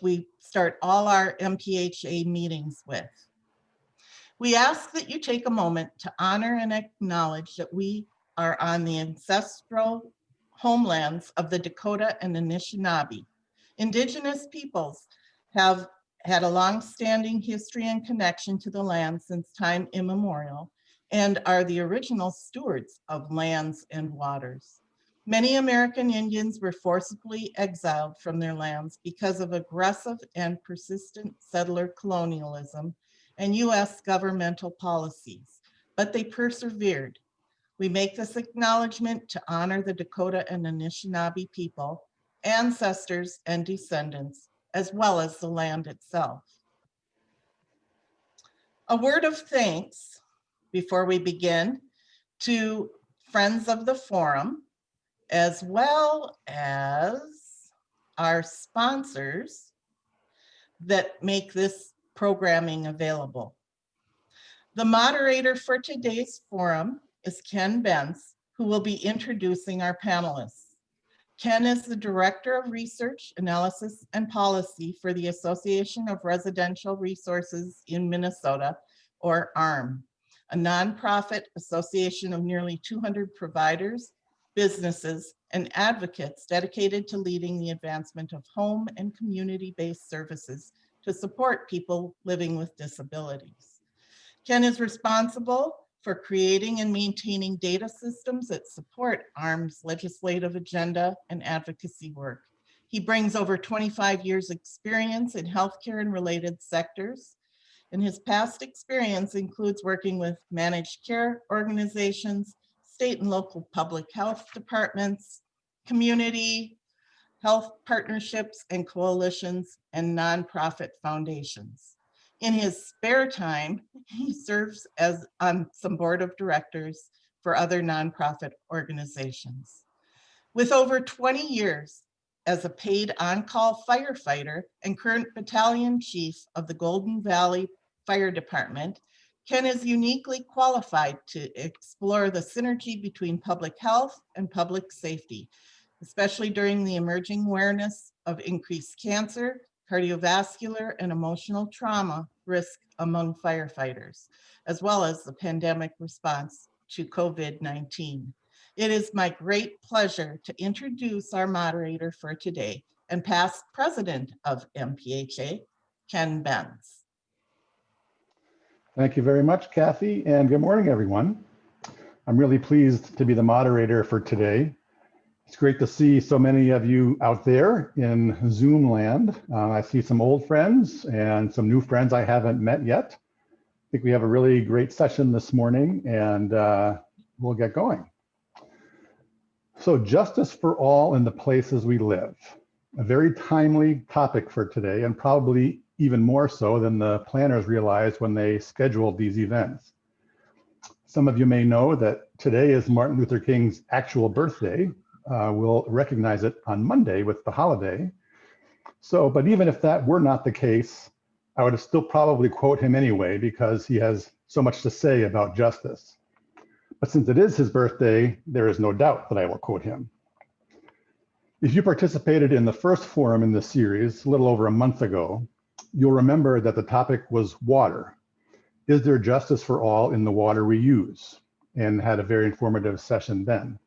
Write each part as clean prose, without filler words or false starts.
we start all our MPHA meetings with. We ask that you take a moment to honor and acknowledge that we are on the ancestral homelands of the Dakota and Anishinaabe. Indigenous peoples have had a long-standing history and connection to the land since time immemorial and are the original stewards of lands and waters. Many American Indians were forcibly exiled from their lands because of aggressive and persistent settler colonialism and US governmental policies, but they persevered. We make this acknowledgement to honor the Dakota and Anishinaabe people, ancestors and descendants, as well as the land itself. A word of thanks before we begin to friends of the forum, as well as our sponsors that make this programming available. The moderator for today's forum is Ken Bentz, who will be introducing our panelists. Ken is the Director of Research, Analysis, and Policy for the Association of Residential Resources in Minnesota, or ARM, a nonprofit association of nearly 200 providers, businesses, and advocates dedicated to leading the advancement of home and community-based services to support people living with disabilities. Ken is responsible for creating and maintaining data systems that support ARM's legislative agenda and advocacy work. He brings over 25 years experience in healthcare and related sectors, and his past experience includes working with managed care organizations, state and local public health departments, community health partnerships and coalitions, and nonprofit foundations. In his spare time, he serves as on some board of directors for other nonprofit organizations. With over 20 years as a paid on-call firefighter and current battalion chief of the Golden Valley Fire Department, Ken is uniquely qualified to explore the synergy between public health and public safety, especially during the emerging awareness of increased cancer, cardiovascular, and emotional trauma risk among firefighters, as well as the pandemic response to COVID-19. It is my great pleasure to introduce our moderator for today and past president of MPHA, Ken Bentz. Thank you very much, Kathy, and good morning, everyone. I'm really pleased to be the moderator for today. It's great to see so many of you out there in Zoom land. I see some old friends and some new friends I haven't met yet. I think we have a really great session this morning, and we'll get going. So, justice for all in the places we live. A very timely topic for today, and probably even more so than the planners realized when they scheduled these events. Some of you may know that today is Martin Luther King's actual birthday. We'll recognize it on Monday with the holiday. So, but even if that were not the case, I would still probably quote him anyway because he has so much to say about justice. But since it is his birthday, there is no doubt that I will quote him. If you participated in the first forum in this series a little over a month ago, you'll remember that the topic was water. Is there justice for all in the water we use? And had a very informative session then.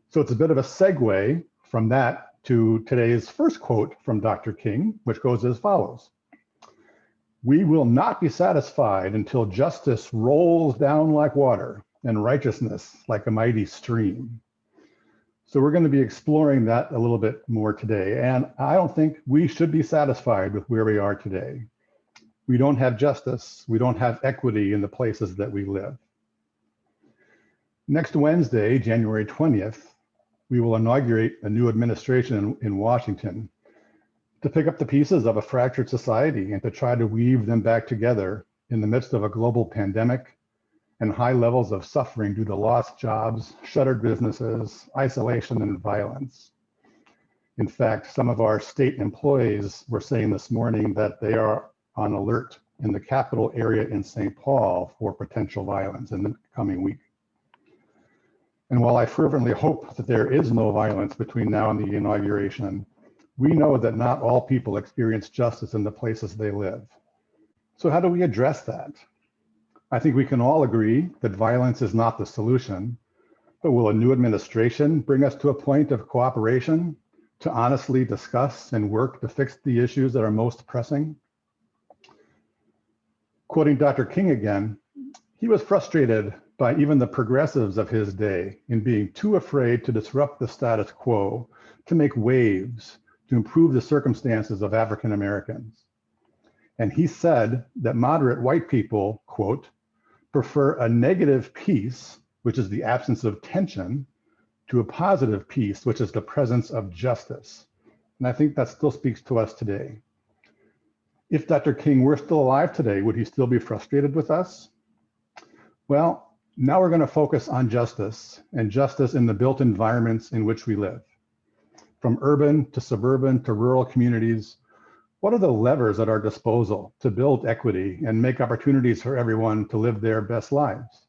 So it's a bit of a segue from that to today's first quote from Dr. King, which goes as follows. We will not be satisfied until justice rolls down like water and righteousness like a mighty stream. So we're going to be exploring that a little bit more today. And I don't think we should be satisfied with where we are today. We don't have justice. We don't have equity in the places that we live. Next Wednesday, January 20th, we will inaugurate a new administration in Washington to pick up the pieces of a fractured society and to try to weave them back together in the midst of a global pandemic and high levels of suffering due to lost jobs, shuttered businesses, isolation, and violence. In fact, some of our state employees were saying this morning that they are on alert in the capital area in St. Paul for potential violence in the coming week. And while I fervently hope that there is no violence between now and the inauguration, We know that not all people experience justice in the places they live. So how do we address that? I think we can all agree that violence is not the solution, but will a new administration bring us to a point of cooperation to honestly discuss and work to fix the issues that are most pressing? Quoting Dr. King again, he was frustrated by even the progressives of his day in being too afraid to disrupt the status quo, to make waves, to improve the circumstances of African Americans. And he said that moderate white people, quote, prefer a negative peace, which is the absence of tension, to a positive peace, which is the presence of justice. And I think that still speaks to us today. If Dr. King were still alive today, would he still be frustrated with us? Well, now we're going to focus on justice, and justice in the built environments in which we live. From urban to suburban to rural communities, what are the levers at our disposal to build equity and make opportunities for everyone to live their best lives?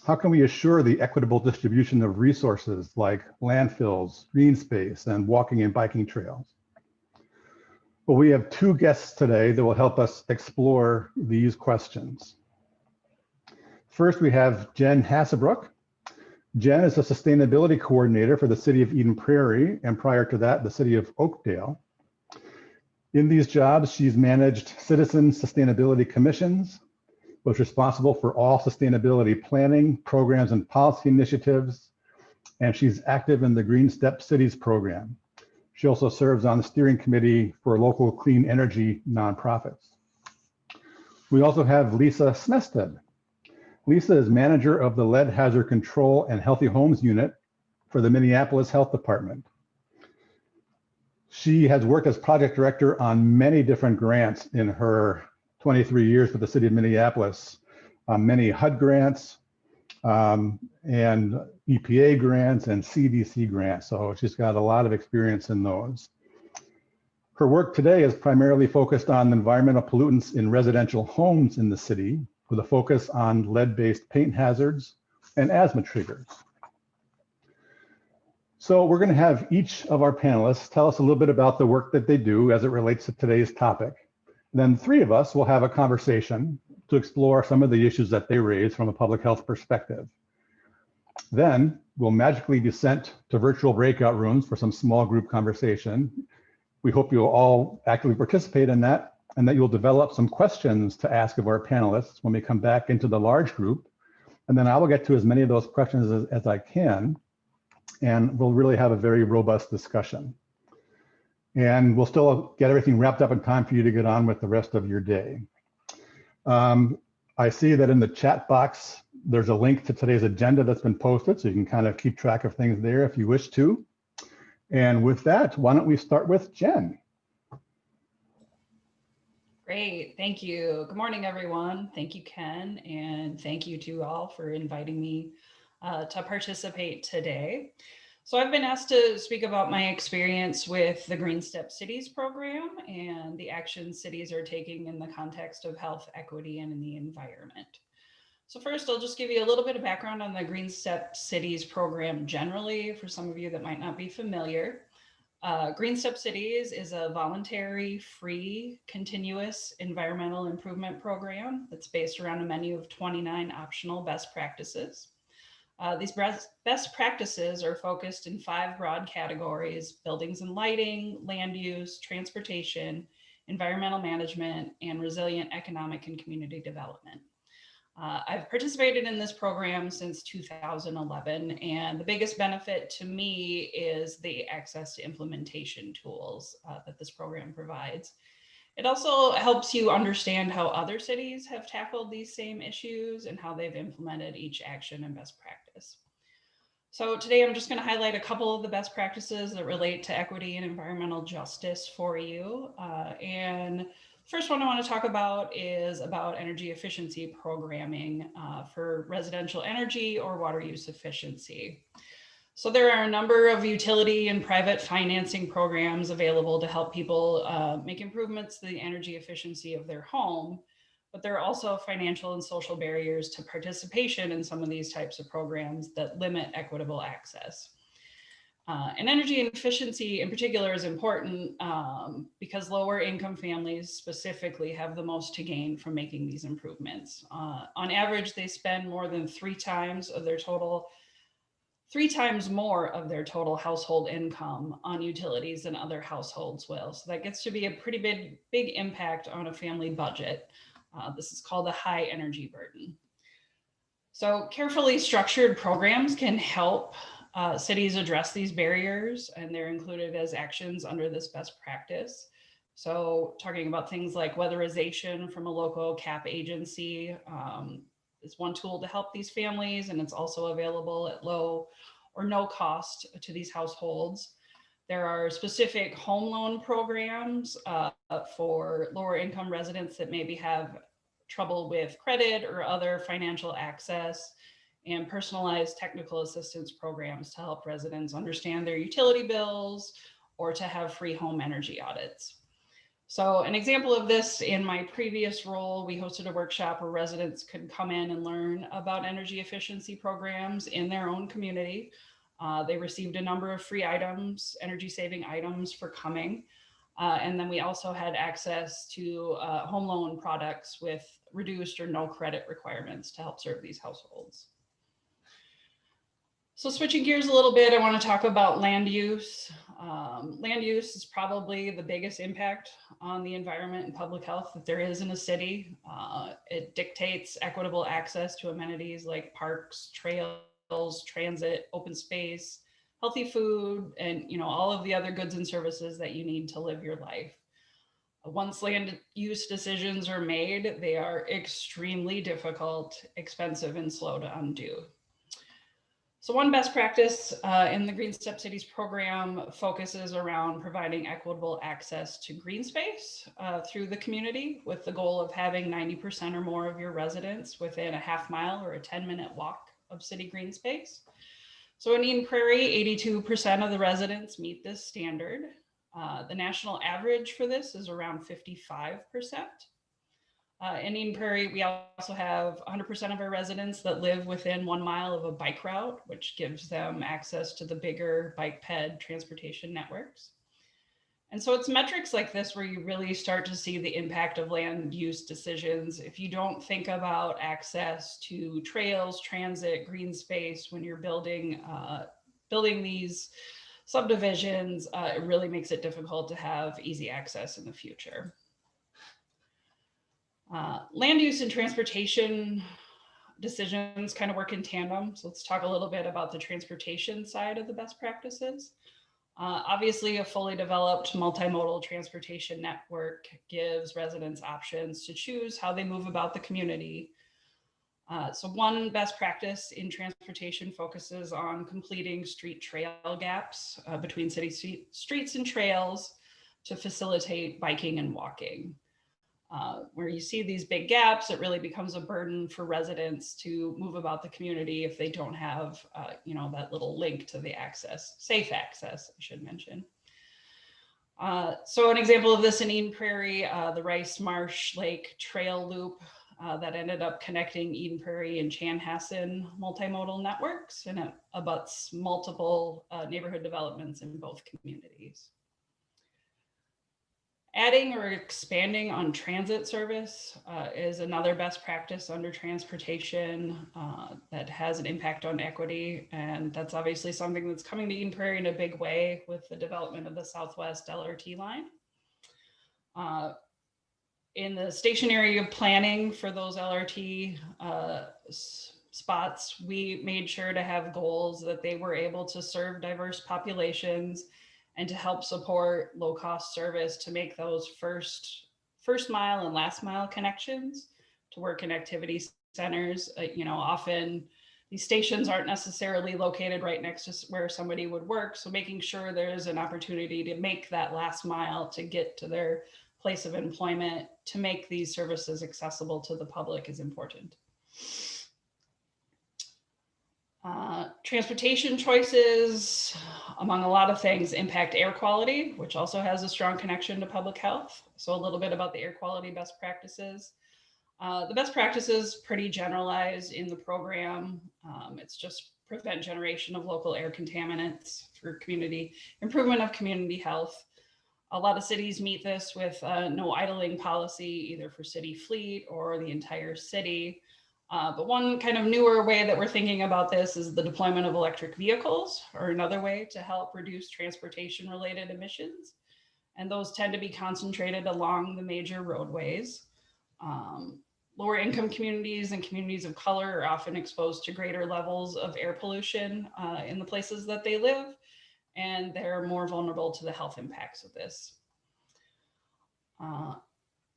How can we assure the equitable distribution of resources like landfills, green space, and walking and biking trails? Well, we have two guests today that will help us explore these questions. First, we have Jen Hassebrook. Jen is a sustainability coordinator for the city of Eden Prairie, and prior to that, the city of Oakdale. In these jobs, she's managed citizen sustainability commissions, was responsible for all sustainability planning, programs, and policy initiatives, and she's active in the Green Step Cities program. She also serves on the steering committee for local clean energy nonprofits. We also have Lisa Smested. Lisa is manager of the Lead Hazard Control and Healthy Homes Unit for the Minneapolis Health Department. She has worked as project director on many different grants in her 23 years with the city of Minneapolis, many HUD grants and EPA grants and CDC grants. So she's got a lot of experience in those. Her work today is primarily focused on environmental pollutants in residential homes in the city, with a focus on lead-based paint hazards and asthma triggers. So we're going to have each of our panelists tell us a little bit about the work that they do as it relates to today's topic. Then the three of us will have a conversation to explore some of the issues that they raise from a public health perspective. Then we'll magically be sent to virtual breakout rooms for some small group conversation. We hope you'll all actively participate in that, and that you'll develop some questions to ask of our panelists when we come back into the large group. And then I will get to as many of those questions as I can, and we'll really have a very robust discussion. And we'll still get everything wrapped up in time for you to get on with the rest of your day. I see that in the chat box, there's a link to today's agenda that's been posted, so you can kind of keep track of things there if you wish to. And with that, why don't we start with Jen? Great, thank you. Good morning, everyone. Thank you, Ken, and thank you to all for inviting me to participate today. So I've been asked to speak about my experience with the Green Step Cities program and the actions cities are taking in the context of health, equity, and in the environment. So first, I'll just give you a little bit of background on the Green Step Cities program generally, for some of you that might not be familiar. Green Step Cities is a voluntary, free, continuous environmental improvement program that's based around a menu of 29 optional best practices. These best practices are focused in 5 broad categories: buildings and lighting, land use, transportation, environmental management, and resilient economic and community development. I've participated in this program since 2011, and the biggest benefit to me is the access to implementation tools that this program provides. It also helps you understand how other cities have tackled these same issues and how they've implemented each action and best practice. So today I'm just going to highlight a couple of the best practices that relate to equity and environmental justice for you. And first one I want to talk about is about energy efficiency programming for residential energy or water use efficiency. So there are a number of utility and private financing programs available to help people make improvements to the energy efficiency of their home, but there are also financial and social barriers to participation in some of these types of programs that limit equitable access. And energy efficiency in particular is important because lower income families specifically have the most to gain from making these improvements. On average, they spend more than three times more of their total household income on utilities than other households will. So that gets to be a pretty big impact on a family budget. This is called a high energy burden. So carefully structured programs can help cities address these barriers, and they're included as actions under this best practice. So talking about things like weatherization from a local CAP agency is one tool to help these families, and it's also available at low or no cost to these households. There are specific home loan programs for lower income residents that maybe have trouble with credit or other financial access, and personalized technical assistance programs to help residents understand their utility bills or to have free home energy audits. So an example of this, in my previous role, we hosted a workshop where residents could come in and learn about energy efficiency programs in their own community. They received a number of free items, energy saving items for coming. And then we also had access to home loan products with reduced or no credit requirements to help serve these households. So switching gears a little bit, I want to talk about land use. Land use is probably the biggest impact on the environment and public health that there is in a city. It dictates equitable access to amenities like parks, trails, transit, open space, healthy food, and all of the other goods and services that you need to live your life. Once land use decisions are made, they are extremely difficult, expensive, and slow to undo. So one best practice in the Green Step Cities program focuses around providing equitable access to green space through the community, with the goal of having 90% or more of your residents within a half-mile or a 10-minute walk of city green space. So in Eden Prairie, 82% of the residents meet this standard. The national average for this is around 55%. In Eden Prairie, we also have 100% of our residents that live within 1 mile of a bike route, which gives them access to the bigger bike ped transportation networks. And so it's metrics like this where you really start to see the impact of land use decisions. If you don't think about access to trails, transit, green space when you're building these subdivisions, it really makes it difficult to have easy access in the future. Land use and transportation decisions kind of work in tandem. So let's talk a little bit about the transportation side of the best practices. Obviously, a fully developed multimodal transportation network gives residents options to choose how they move about the community. So one best practice in transportation focuses on completing street trail gaps between city streets and trails to facilitate biking and walking. Where you see these big gaps, it really becomes a burden for residents to move about the community if they don't have, that little link to the access, safe access, I should mention. So an example of this in Eden Prairie, the Rice Marsh Lake Trail Loop that ended up connecting Eden Prairie and Chanhassen multimodal networks, and it abuts multiple neighborhood developments in both communities. Adding or expanding on transit service is another best practice under transportation that has an impact on equity. And that's obviously something that's coming to Eden Prairie in a big way with the development of the Southwest LRT line. In the stationary planning for those LRT spots, we made sure to have goals that they were able to serve diverse populations and to help support low-cost service to make those first mile and last mile connections to work in activity centers. Often these stations aren't necessarily located right next to where somebody would work. So making sure there's an opportunity to make that last mile to get to their place of employment, to make these services accessible to the public is important. Transportation choices, among a lot of things, impact air quality, which also has a strong connection to public health. So a little bit about the air quality best practices. The best practices pretty generalized in the program. It's just prevent generation of local air contaminants for community improvement of community health. A lot of cities meet this with no idling policy, either for city fleet or the entire city. But one kind of newer way that we're thinking about this is the deployment of electric vehicles, or another way to help reduce transportation related emissions. And those tend to be concentrated along the major roadways. Lower income communities and communities of color are often exposed to greater levels of air pollution in the places that they live, and they're more vulnerable to the health impacts of this.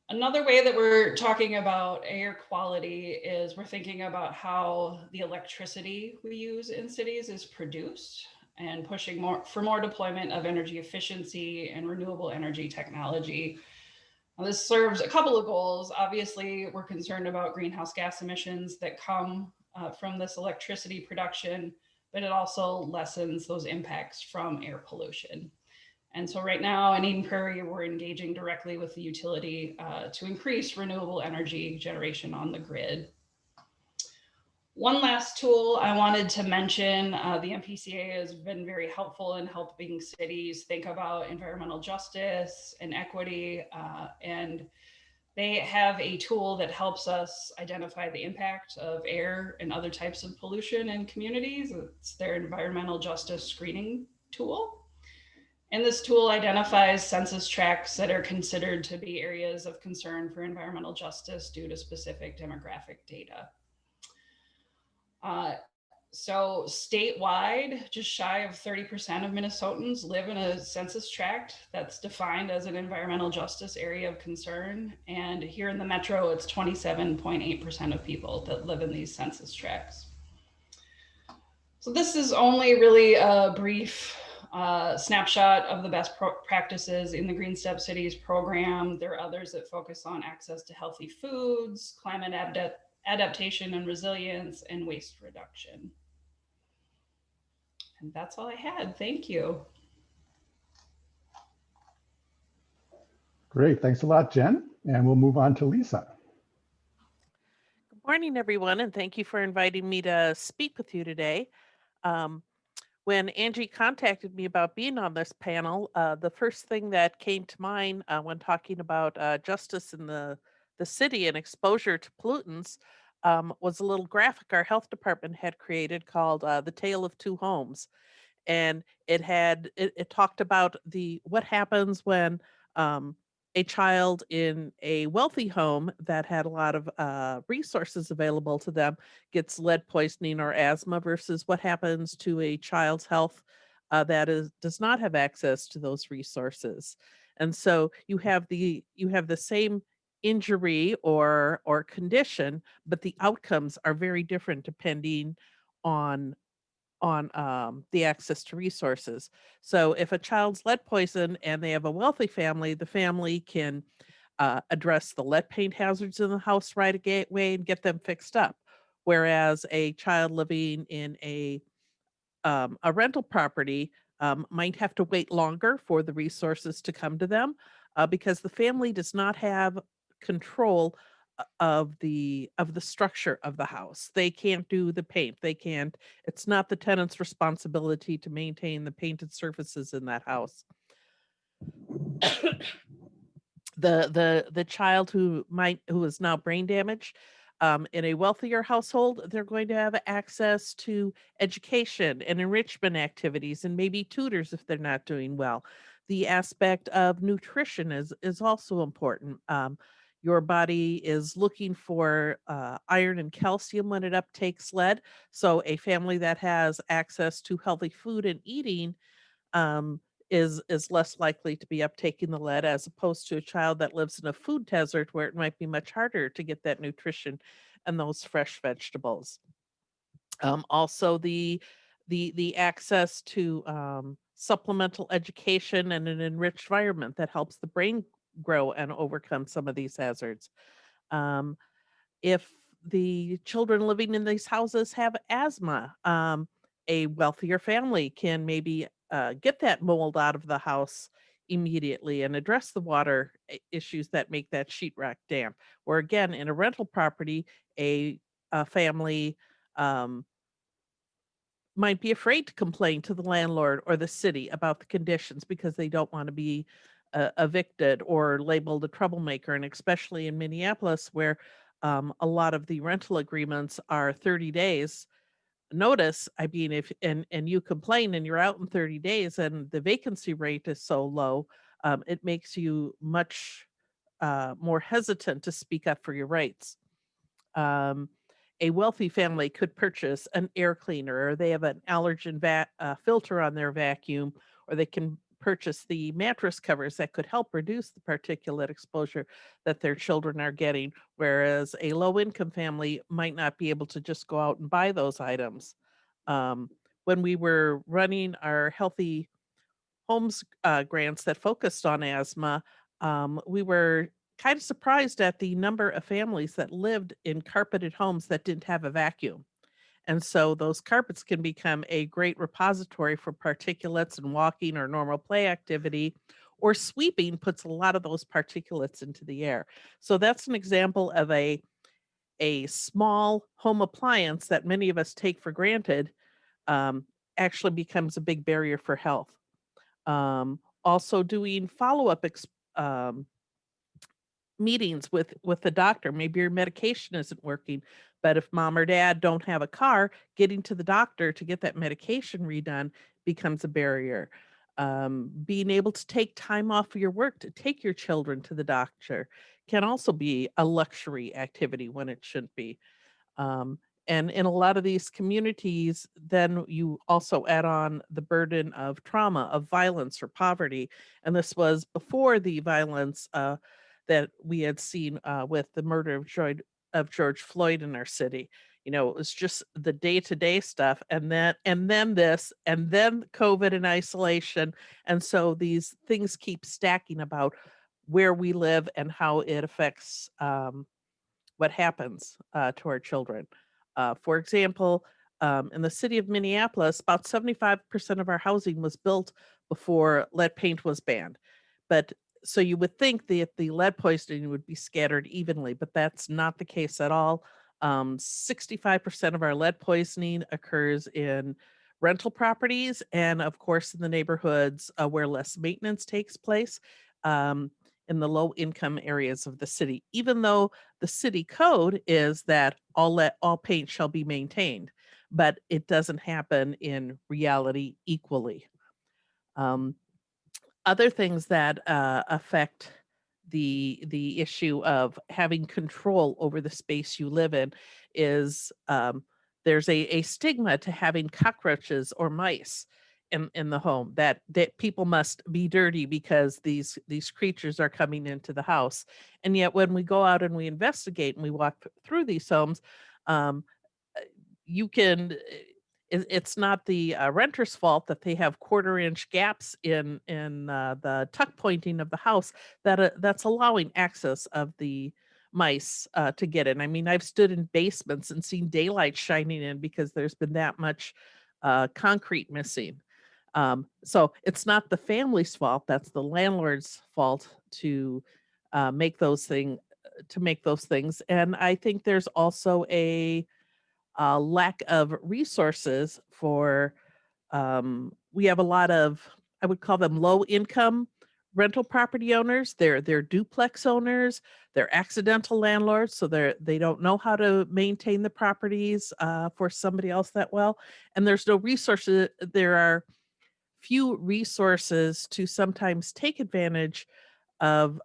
Another way that we're talking about air quality is we're thinking about how the electricity we use in cities is produced, and pushing for more deployment of energy efficiency and renewable energy technology. Now, this serves a couple of goals. Obviously, we're concerned about greenhouse gas emissions that come from this electricity production, but it also lessens those impacts from air pollution. And so right now in Eden Prairie, we're engaging directly with the utility to increase renewable energy generation on the grid. One last tool I wanted to mention, the MPCA has been very helpful in helping cities think about environmental justice and equity, and they have a tool that helps us identify the impact of air and other types of pollution in communities. It's their environmental justice screening tool. And this tool identifies census tracts that are considered to be areas of concern for environmental justice due to specific demographic data. So statewide, just shy of 30% of Minnesotans live in a census tract that's defined as an environmental justice area of concern. And here in the metro, it's 27.8% of people that live in these census tracts. So this is only really a brief snapshot of the best practices in the Green Step Cities program. There are others that focus on access to healthy foods, climate adaptation and resilience, and waste reduction. And that's all I had. Thank you. Great, thanks a lot, Jen. And we'll move on to Lisa. Good morning, everyone, and thank you for inviting me to speak with you today. When Angie contacted me about being on this panel, the first thing that came to mind when talking about justice in the city and exposure to pollutants was a little graphic our health department had created called The Tale of Two Homes. And it talked about what happens when a child in a wealthy home that had a lot of resources available to them gets lead poisoning or asthma versus what happens to a child's health that does not have access to those resources. And so you have the same injury or condition, but the outcomes are very different depending on the access to resources. So if a child's lead poisoned and they have a wealthy family, the family can address the lead paint hazards in the house right away and get them fixed up. Whereas a child living in a rental property might have to wait longer for the resources to come to them because the family does not have control of the structure of the house. They can't do the paint. It's not the tenant's responsibility to maintain the painted surfaces in that house. The child who is now brain damaged in a wealthier household, they're going to have access to education and enrichment activities and maybe tutors if they're not doing well. The aspect of nutrition is also important. Your body is looking for iron and calcium when it uptakes lead. So a family that has access to healthy food and eating is less likely to be uptaking the lead as opposed to a child that lives in a food desert where it might be much harder to get that nutrition and those fresh vegetables. Also the access to supplemental education and an enriched environment that helps the brain grow and overcome some of these hazards. If the children living in these houses have asthma, a wealthier family can maybe get that mold out of the house immediately and address the water issues that make that sheetrock damp. Or again, in a rental property, a family might be afraid to complain to the landlord or the city about the conditions because they don't want to be evicted or labeled a troublemaker. And especially in Minneapolis, where a lot of the rental agreements are 30 days notice. I mean, if and you complain and you're out in 30 days and the vacancy rate is so low, it makes you much more hesitant to speak up for your rights. Um, a wealthy family could purchase an air cleaner, or they have an allergen filter on their vacuum, or they can purchase the mattress covers that could help reduce the particulate exposure that their children are getting, whereas a low income family might not be able to just go out and buy those items. When we were running our healthy homes grants that focused on asthma, we were kind of surprised at the number of families that lived in carpeted homes that didn't have a vacuum. And so those carpets can become a great repository for particulates, and walking or normal play activity or sweeping puts a lot of those particulates into the air. So that's an example of a small home appliance that many of us take for granted, actually becomes a big barrier for health. Also doing follow-up meetings with the doctor. Maybe your medication isn't working, but if mom or dad don't have a car, getting to the doctor to get that medication redone becomes a barrier. Being able to take time off of your work to take your children to the doctor can also be a luxury activity when it shouldn't be. Um, and in a lot of these communities, then you also add on the burden of trauma, of violence, or poverty. And this was before the violence that we had seen with the murder of George Floyd in our city. You know, it was just the day-to-day stuff, and then this, and then COVID and isolation. And so these things keep stacking about where we live and how it affects what happens to our children. For example, in the city of Minneapolis, about 75% of our housing was built before lead paint was banned. But so you would think that the lead poisoning would be scattered evenly, but that's not the case at all. 65% of our lead poisoning occurs in rental properties, and of course, in the neighborhoods where less maintenance takes place. Um, in the low income areas of the city, even though the city code is that all paint shall be maintained, but it doesn't happen in reality equally. Um, Other things that affect the issue of having control over the space you live in is there's a stigma to having cockroaches or mice in the home, that people must be dirty because these creatures are coming into the house. And yet when we go out and we investigate and we walk through these homes, um, you can it's not the renter's fault that they have quarter-inch gaps in the tuck pointing of the house that's allowing access of the mice to get in. I mean, I've stood in basements and seen daylight shining in because there's been that much concrete missing. So it's not the family's fault; that's the landlord's fault to make those things. And I think there's also a lack of resources for we have a lot of, I would call them low income rental property owners. They're duplex owners, they're accidental landlords, so they don't know how to maintain the properties for somebody else that well. And there's no resources. There are few resources to sometimes take advantage of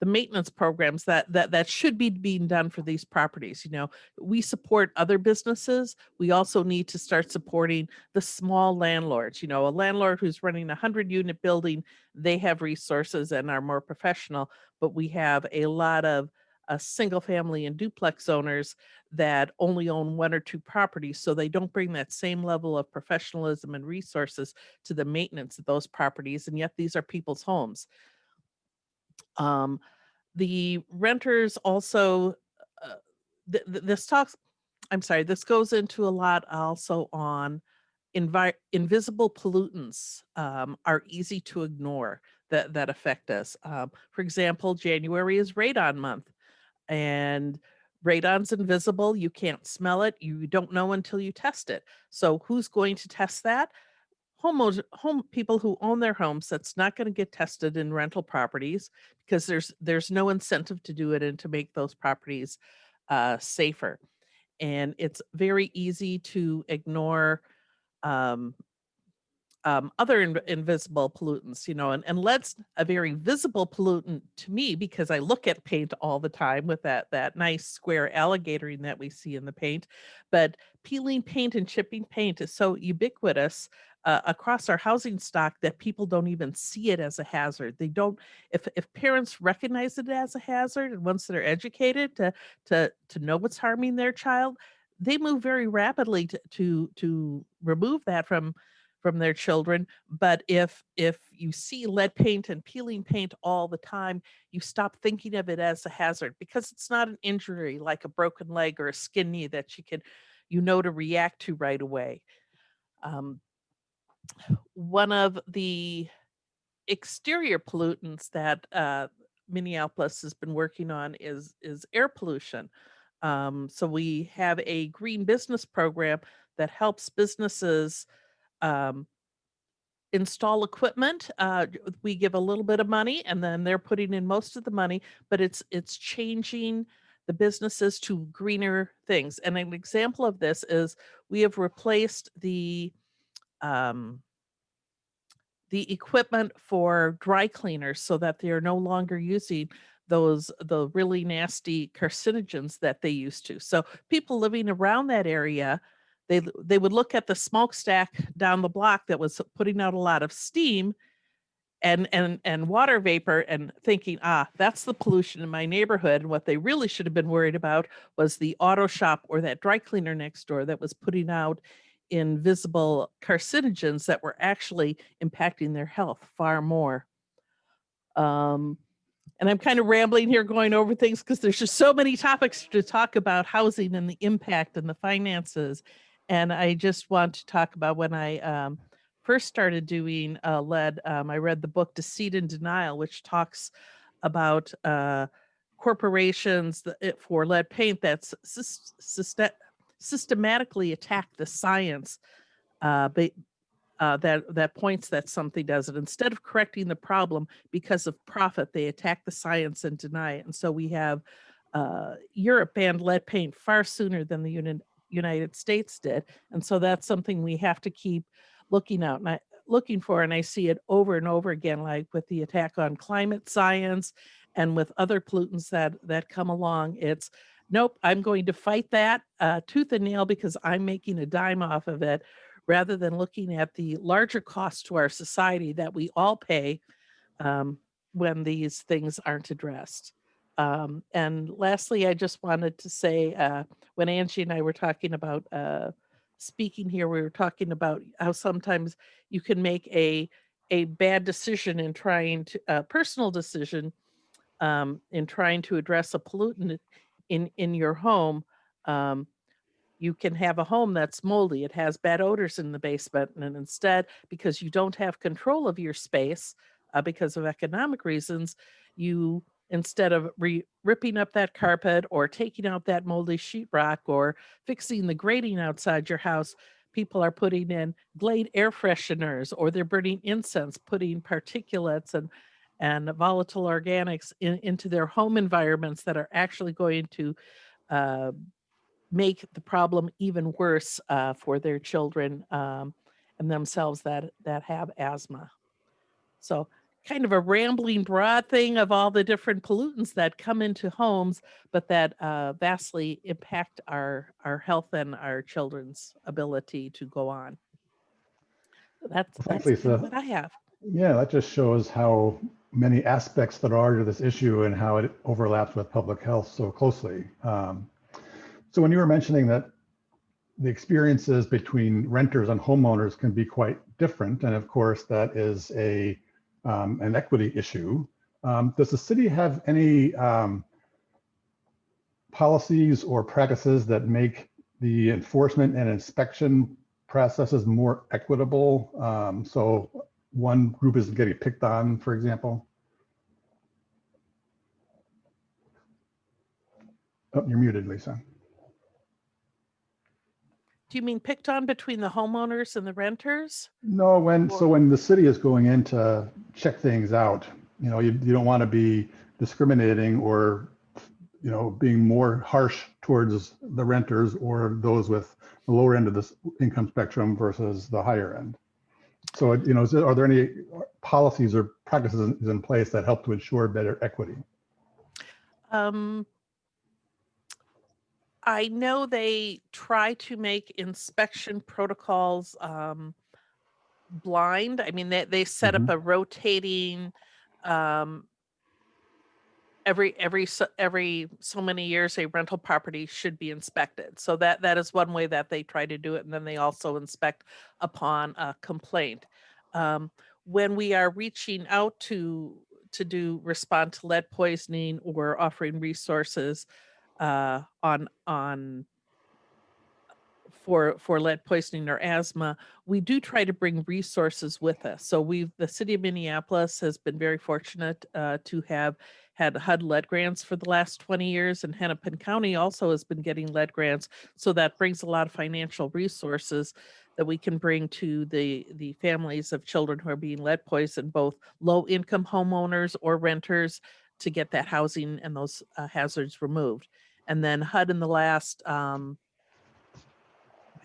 the maintenance programs that should be being done for these properties. You know, we support other businesses. We also need to start supporting the small landlords. You know, a landlord who's running a 100-unit building, they have resources and are more professional. But we have a lot of single family and duplex owners that only own one or two properties, so they don't bring that same level of professionalism and resources to the maintenance of those properties. And yet these are people's homes. Um, the renters also, uh, this talks, I'm sorry, this goes into a lot also on invisible pollutants are easy to ignore that affect us. For example, January is radon month, and radon's invisible. You can't smell it. You don't know until you test it. So who's going to test that? Home people who own their homes. That's not going to get tested in rental properties because there's no incentive to do it and to make those properties safer. And it's very easy to ignore um, other invisible pollutants, and lead's a very visible pollutant to me because I look at paint all the time with that nice square alligatoring that we see in the paint. But peeling paint and chipping paint is so ubiquitous across our housing stock that people don't even see it as a hazard. They don't. If parents recognize it as a hazard, and once they're educated to know what's harming their child, they move very rapidly to remove that from their children. But if you see lead paint and peeling paint all the time, you stop thinking of it as a hazard because it's not an injury like a broken leg or a skin knee that you can, to react to right away. One of the exterior pollutants that Minneapolis has been working on is air pollution. So we have a green business program that helps businesses install equipment. We give a little bit of money and then they're putting in most of the money, but it's changing the businesses to greener things. And an example of this is we have replaced the equipment for dry cleaners so that they are no longer using the really nasty carcinogens that they used to. So people living around that area, they would look at the smokestack down the block that was putting out a lot of steam and water vapor and thinking, that's the pollution in my neighborhood. And what they really should have been worried about was the auto shop or that dry cleaner next door that was putting out invisible carcinogens that were actually impacting their health far more. And I'm kind of rambling here going over things because there's just so many topics to talk about housing and the impact and the finances. And I just want to talk about when I first started doing lead, I read the book Deceit and Denial, which talks about corporations for lead paint that's systematically attack the science that points that something doesn't. Instead of correcting the problem because of profit, they attack the science and deny it. And so we have Europe banned lead paint far sooner than the United States did. And so that's something we have to keep looking for. And I see it over and over again, like with the attack on climate science and with other pollutants that come along. It's nope, I'm going to fight that tooth and nail because I'm making a dime off of it, rather than looking at the larger cost to our society that we all pay when these things aren't addressed. And lastly, I just wanted to say, when Angie and I were talking about speaking here, we were talking about how sometimes you can make a bad decision in trying to, a personal decision in trying to address a pollutant in your home. You can have a home that's moldy. It has bad odors in the basement. And instead, because you don't have control of your space because of economic reasons, you, instead of ripping up that carpet or taking out that moldy sheetrock or fixing the grating outside your house, people are putting in Glade air fresheners, or they're burning incense, putting particulates and volatile organics into their home environments that are actually going to make the problem even worse for their children and themselves that have asthma. So kind of a rambling broad thing of all the different pollutants that come into homes, but that vastly impact our health and our children's ability to go on. So that's Thanks, kind of Lisa. what I have. Yeah, that just shows how many aspects there are to this issue and how it overlaps with public health so closely. So when you were mentioning that the experiences between renters and homeowners can be quite different, and of course that is an equity issue, does the city have any policies or practices that make the enforcement and inspection processes more equitable? So one group isn't getting picked on, for example? Oh, you're muted, Lisa. Do you mean picked on between the homeowners and the renters? No, when the city is going in to check things out, you know, you don't want to be discriminating or, you know, being more harsh towards the renters or those with the lower end of this income spectrum versus the higher end. So, you know, are there any policies or practices in place that help to ensure better equity? I know they try to make inspection protocols blind. I mean, they set up a rotating every so many years a rental property should be inspected. So that is one way that they try to do it, and then they also inspect upon a complaint. When we are reaching out to respond to lead poisoning or offering resources on for lead poisoning or asthma, we do try to bring resources with us. So the city of Minneapolis has been very fortunate to have had HUD lead grants for the last 20 years, and Hennepin County also has been getting lead grants. So that brings a lot of financial resources that we can bring to the families of children who are being lead poisoned, both low income homeowners or renters, to get that housing and those hazards removed. And then HUD in the last I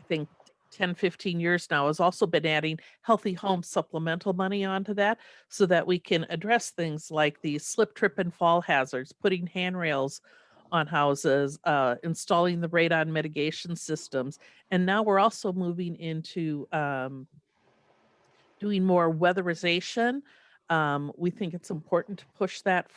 think 10, 15 years now has also been adding healthy home supplemental money onto that so that we can address things like the slip, trip, and fall hazards, putting handrails on houses, installing the radon mitigation systems. And now we're also moving into doing more weatherization. We think it's important to push that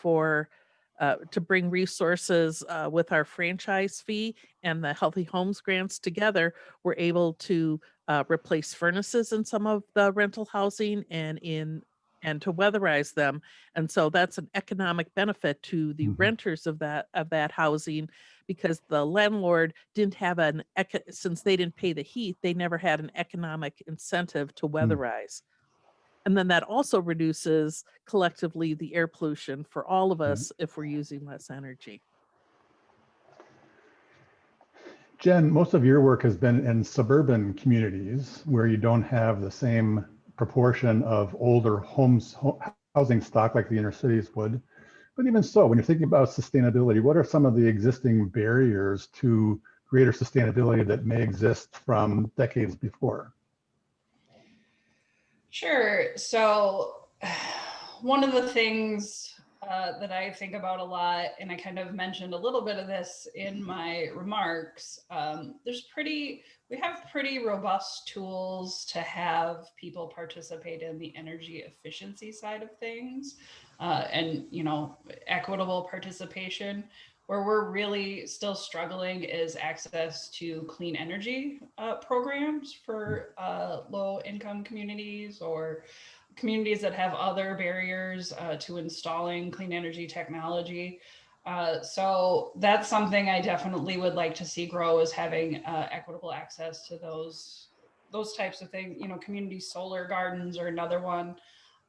to bring resources with our franchise fee and the Healthy Homes grants together. We're able to replace furnaces in some of the rental housing and to weatherize them. And so that's an economic benefit to the renters of that housing, because the landlord didn't have since they didn't pay the heat, they never had an economic incentive to weatherize. And then that also reduces collectively the air pollution for all of us if we're using less energy. Jen, most of your work has been in suburban communities where you don't have the same proportion of older housing stock like the inner cities would. But even so, when you're thinking about sustainability, what are some of the existing barriers to greater sustainability that may exist from decades before? Sure. So one of the things that I think about a lot, and I kind of mentioned a little bit of this in my remarks, we have pretty robust tools to have people participate in the energy efficiency side of things, and, you know, equitable participation. Where we're really still struggling is access to clean energy programs for low income communities or communities that have other barriers to installing clean energy technology. So that's something I definitely would like to see grow, is having equitable access to those types of things. You know, community solar gardens are another one.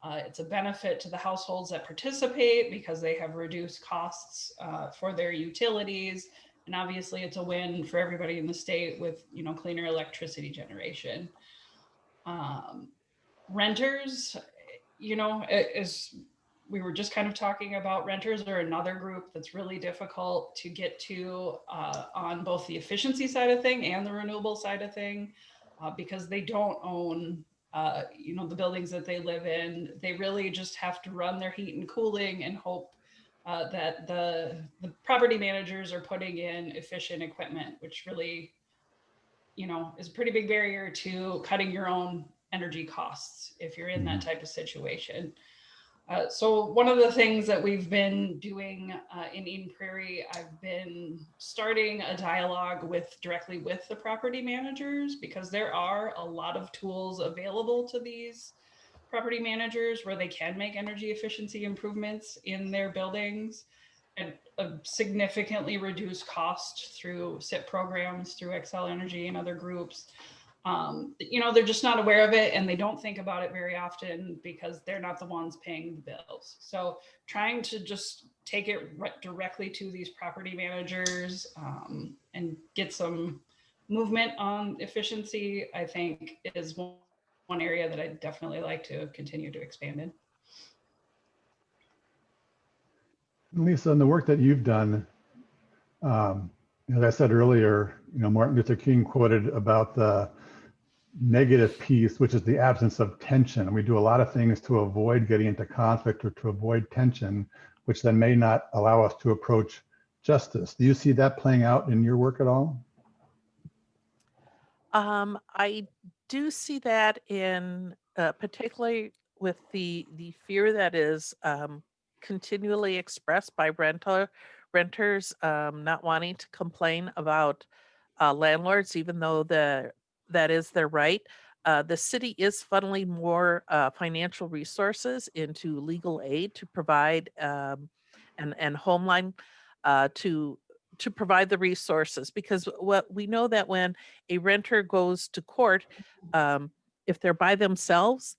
It's a benefit to the households that participate because they have reduced costs for their utilities. And obviously it's a win for everybody in the state with, you know, cleaner electricity generation. Renters, you know, as we were just kind of talking about, renters are another group that's really difficult to get to on both the efficiency side of thing and the renewable side of thing, because they don't own you know, the buildings that they live in. They really just have to run their heat and cooling and hope that the property managers are putting in efficient equipment, which really, you know, is a pretty big barrier to cutting your own energy costs if you're in that type of situation. So one of the things that we've been doing in Eden Prairie, I've been starting a dialogue directly with the property managers, because there are a lot of tools available to these property managers where they can make energy efficiency improvements in their buildings at a significantly reduced cost through SIP programs, through Xcel Energy and other groups. they're just not aware of it, and they don't think about it very often because they're not the ones paying the bills. So trying to just take it directly to these property managers and get some movement on efficiency, I think is one area that I'd definitely like to continue to expand in. Lisa, in the work that you've done, as I said earlier, Martin Luther King quoted about the negative piece, which is the absence of tension. And we do a lot of things to avoid getting into conflict or to avoid tension, which then may not allow us to approach justice. Do you see that playing out in your work at all? I do see that in particularly with the fear that is continually expressed by renters not wanting to complain about landlords, even though that is their right. The city is funneling more financial resources into legal aid to provide and Homeline to provide the resources, because what we know that when a renter goes to court, if they're by themselves,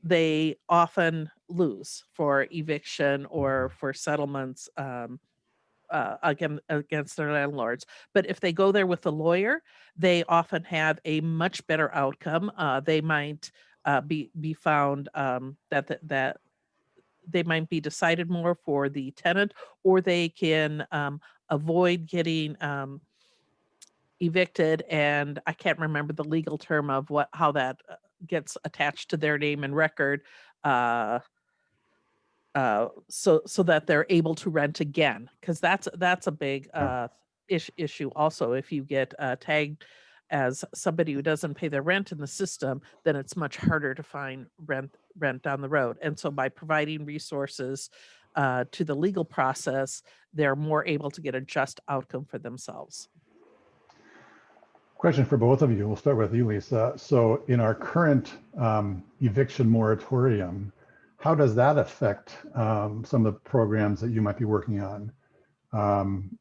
they often lose for eviction or for settlements against their landlords. But if they go there with a lawyer, they often have a much better outcome. They might be found that they might be decided more for the tenant, or they can avoid getting evicted. And I can't remember the legal term of how that gets attached to their name and record, so that they're able to rent again, because that's a big issue. Also, if you get tagged as somebody who doesn't pay their rent in the system, then it's much harder to find rent down the road. And so by providing resources to the legal process, they're more able to get a just outcome for themselves. Question for both of you. We'll start with you, Lisa. So in our current eviction moratorium, how does that affect some of the programs that you might be working on?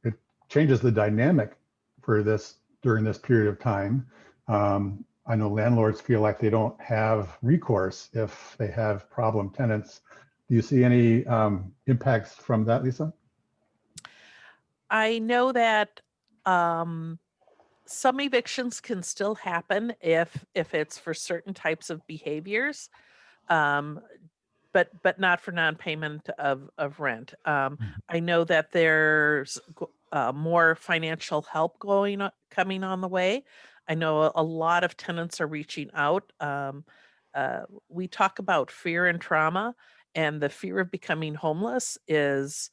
It changes the dynamic for this during this period of time. I know landlords feel like they don't have recourse if they have problem tenants. Do you see any impacts from that, Lisa? I know that some evictions can still happen if it's for certain types of behaviors, but not for non-payment of rent. I know that there's more financial help coming on the way. I know a lot of tenants are reaching out. We talk about fear and trauma, and the fear of becoming homeless is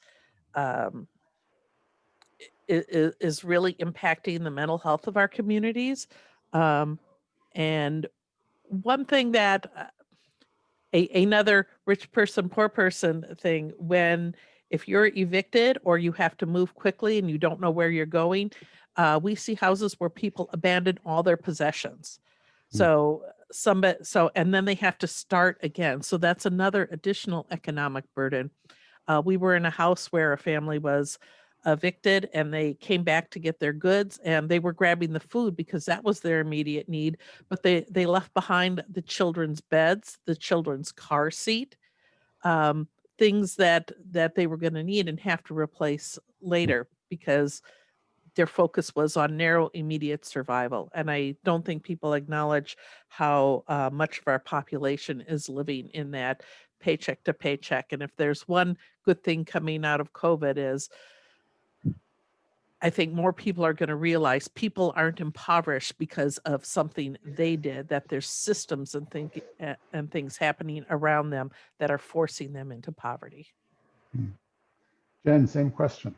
really impacting the mental health of our communities. And one thing that another rich person, poor person thing, if you're evicted or you have to move quickly and you don't know where you're going, we see houses where people abandon all their possessions. So and then they have to start again. So that's another additional economic burden. We were in a house where a family was evicted and they came back to get their goods, and they were grabbing the food because that was their immediate need, but they left behind the children's beds, the children's car seat, things that they were going to need and have to replace later because their focus was on narrow immediate survival. And I don't think people acknowledge how much of our population is living in that paycheck to paycheck. And if there's one good thing coming out of COVID is I think more people are going to realize people aren't impoverished because of something they did, that there's systems and things happening around them that are forcing them into poverty. Jen, same question.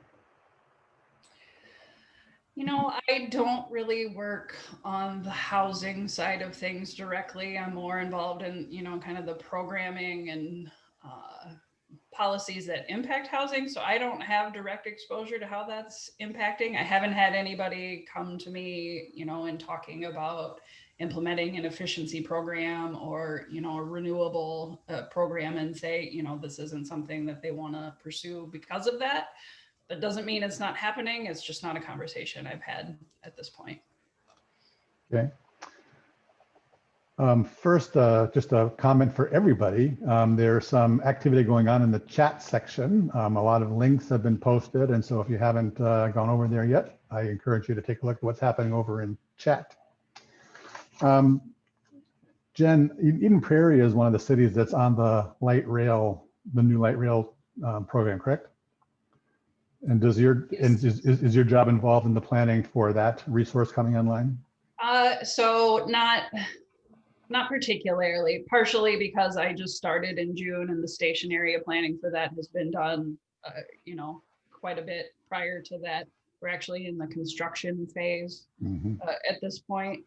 I don't really work on the housing side of things directly. I'm more involved in, kind of the programming and policies that impact housing. So I don't have direct exposure to how that's impacting. I haven't had anybody come to me, and talking about implementing an efficiency program or, a renewable program and say, this isn't something that they want to pursue because of that. That doesn't mean it's not happening. It's just not a conversation I've had at this point. Okay. First, just a comment for everybody. There's some activity going on in the chat section. A lot of links have been posted. And so if you haven't gone over there yet, I encourage you to take a look at what's happening over in chat. Jen, Eden Prairie is one of the cities that's on the light rail, the new light rail program, correct? And does your, Yes. is your job involved in the planning for that resource coming online? So not particularly, partially because I just started in June and the station area planning for that has been done, you know, quite a bit prior to that. We're actually in the construction phase at this point.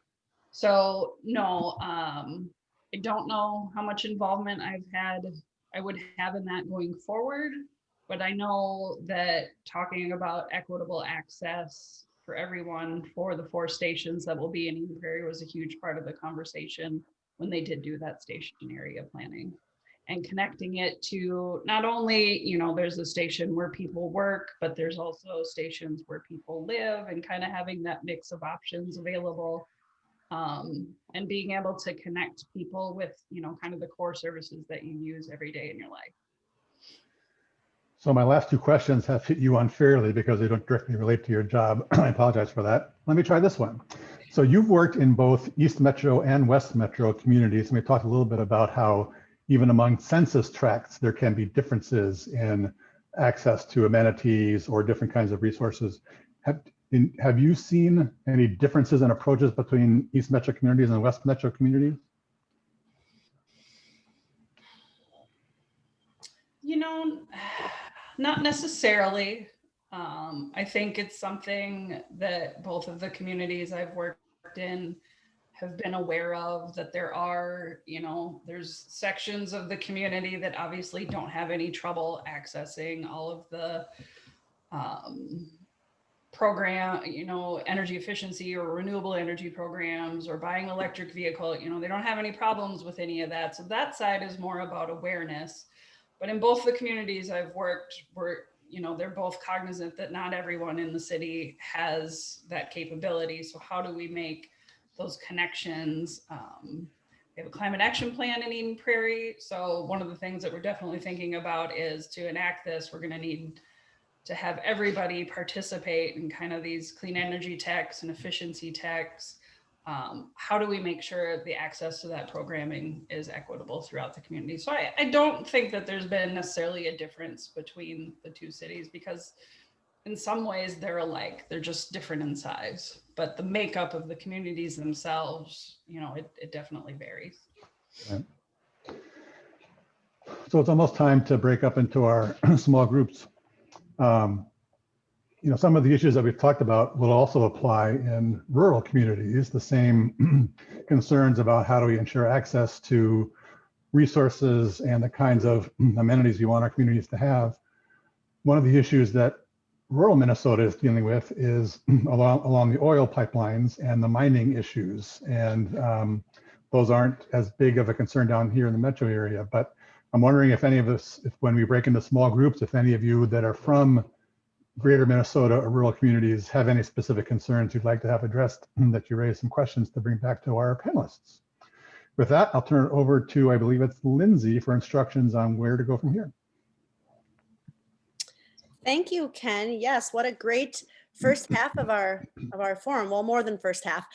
So no, I don't know how much involvement I would have in that going forward, but I know that talking about equitable access for everyone for the 4 stations that will be in Eden Prairie was a huge part of the conversation when they did do that station area planning, and connecting it to not only, you know, there's a station where people work, but there's also stations where people live, and kind of having that mix of options available, and being able to connect people with, you know, kind of the core services that you use every day in your life. So my last 2 questions have hit you unfairly because they don't directly relate to your job. I apologize for that. Let me try this one. So you've worked in both East Metro and West Metro communities, and we talked a little bit about how even among census tracts, there can be differences in access to amenities or different kinds of resources. Have you seen any differences in approaches between East Metro communities and West Metro communities? You know, not necessarily. I think it's something that both of the communities I've worked in have been aware of, that there are, you know, there's sections of the community that obviously don't have any trouble accessing all of the program, you know, energy efficiency or renewable energy programs or buying electric vehicle, you know, they don't have any problems with any of that. So that side is more about awareness. But in both the communities I've worked, you know, they're both cognizant that not everyone in the city has that capability. So how do we make those connections? We have a climate action plan in Eden Prairie. So one of the things that we're definitely thinking about is to enact this, we're going to need to have everybody participate in kind of these clean energy techs and efficiency techs. How do we make sure the access to that programming is equitable throughout the community? So I don't think that there's been necessarily a difference between the 2 cities, because in some ways they're alike, they're just different in size, but the makeup of the communities themselves, you know, it definitely varies. Right. So it's almost time to break up into our small groups. You know, some of the issues that we've talked about will also apply in rural communities, the same concerns about how do we ensure access to resources and the kinds of amenities we want our communities to have. One of the issues that rural Minnesota is dealing with is along the oil pipelines and the mining issues. And those aren't as big of a concern down here in the metro area, but I'm wondering if any of us, when we break into small groups, if any of you that are from greater Minnesota or rural communities have any specific concerns you'd like to have addressed, that you raise some questions to bring back to our panelists. With that, I'll turn it over to, I believe it's Lindsay, for instructions on where to go from here. Thank you, Ken. Yes, what a great first half of our forum. Well, more than first half.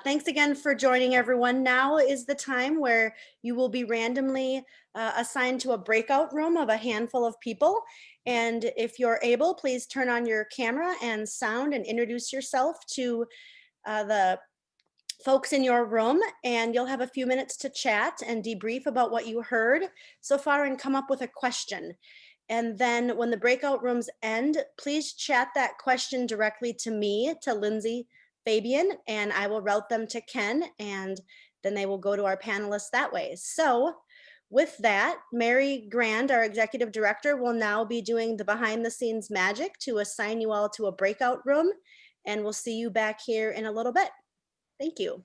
Thanks again for joining, everyone. Now is the time where you will be randomly assigned to a breakout room of a handful of people. And if you're able, please turn on your camera and sound and introduce yourself to the folks in your room, and you'll have a few minutes to chat and debrief about what you heard so far and come up with a question. And then when the breakout rooms end, please chat that question directly to me, to Lindsay Fabian, and I will route them to Ken, and then they will go to our panelists that way. So with that, Mary Grand, our executive director, will now be doing the behind the scenes magic to assign you all to a breakout room, and we'll see you back here in a little bit. Thank you.